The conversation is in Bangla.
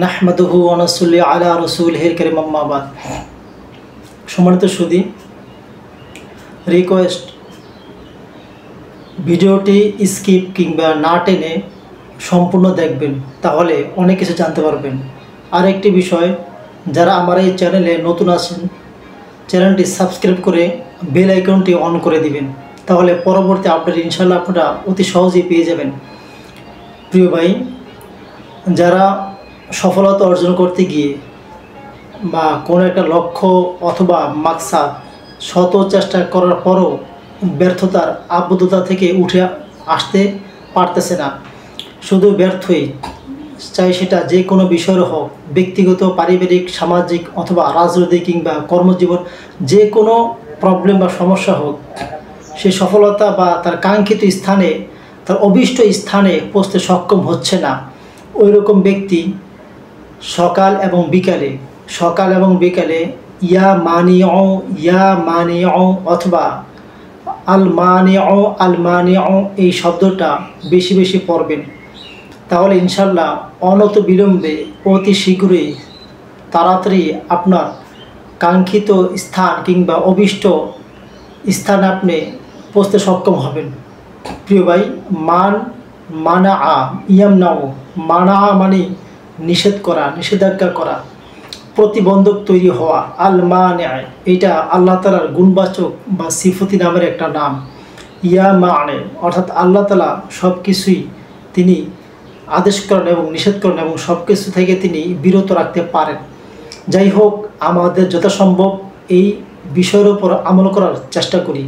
নাহমাদুহু ওয়া নাসাল্লি আলা রাসূলিহিল কারীম আম্মা বাদ। সম্মানিত সুধী, রিকোয়েস্ট, ভিডিওটি স্কিপ কিংবা না টেনে সম্পূর্ণ দেখবেন, তাহলে অনেক কিছু জানতে পারবেন। আর একটি বিষয়, যারা আমার এই চ্যানেলে নতুন আছেন, চ্যানেলটি সাবস্ক্রাইব করে বেল আইকনটি অন করে দিবেন, তাহলে পরবর্তী আপডেট ইনশাআল্লাহ আপনারা অতি সহজেই পেয়ে যাবেন। প্রিয় ভাই, যারা সফলতা অর্জন করতে গিয়ে বা কোনো একটা লক্ষ্য অথবা মাকসাদ শত চেষ্টা করার পরও ব্যর্থতার আবদ্ধতা থেকে উঠে আসতে পারতেছে না, শুধু ব্যর্থই, চাই সেটা যে কোনো বিষয়ের হোক, ব্যক্তিগত, পারিবারিক, সামাজিক অথবা রাজনৈতিক কিংবা কর্মজীবন, যে কোনো প্রবলেম বা সমস্যা হোক, সে সফলতা বা তার কাঙ্ক্ষিত স্থানে, তার অভীষ্ট স্থানে পৌঁছতে সক্ষম হচ্ছে না। ওই রকম ব্যক্তি সকাল এবং বিকালে ইয়া মানিউ অথবা আল মানিউ এই শব্দটা বেশি বেশি পড়বেন, তাহলে ইনশাল্লাহ অনত বিলম্বে অতি শীঘ্রই তাড়াতাড়ি আপনার কাঙ্ক্ষিত স্থান কিংবা অভীষ্ট স্থানে আপনি পৌঁছতে সক্ষম হবেন। প্রিয় ভাই, মানা মানে নিষেধ করা, নিষেধাজ্ঞা করা, প্রতিবন্ধক তৈরি হওয়া। আল মানে, এটা আল্লাহ তাআলার গুণবাচক বা সিফতি নামের একটা নাম। ইয়া মানে অর্থাৎ আল্লাহ তাআলা সব কিছুই তিনি আদেশ করেন এবং নিষেধ করেন এবং সব কিছু থেকে তিনি বিরত রাখতে পারেন। যাই হোক, আমাদের যথাসম্ভব এই বিষয়ের উপর আমল করার চেষ্টা করি।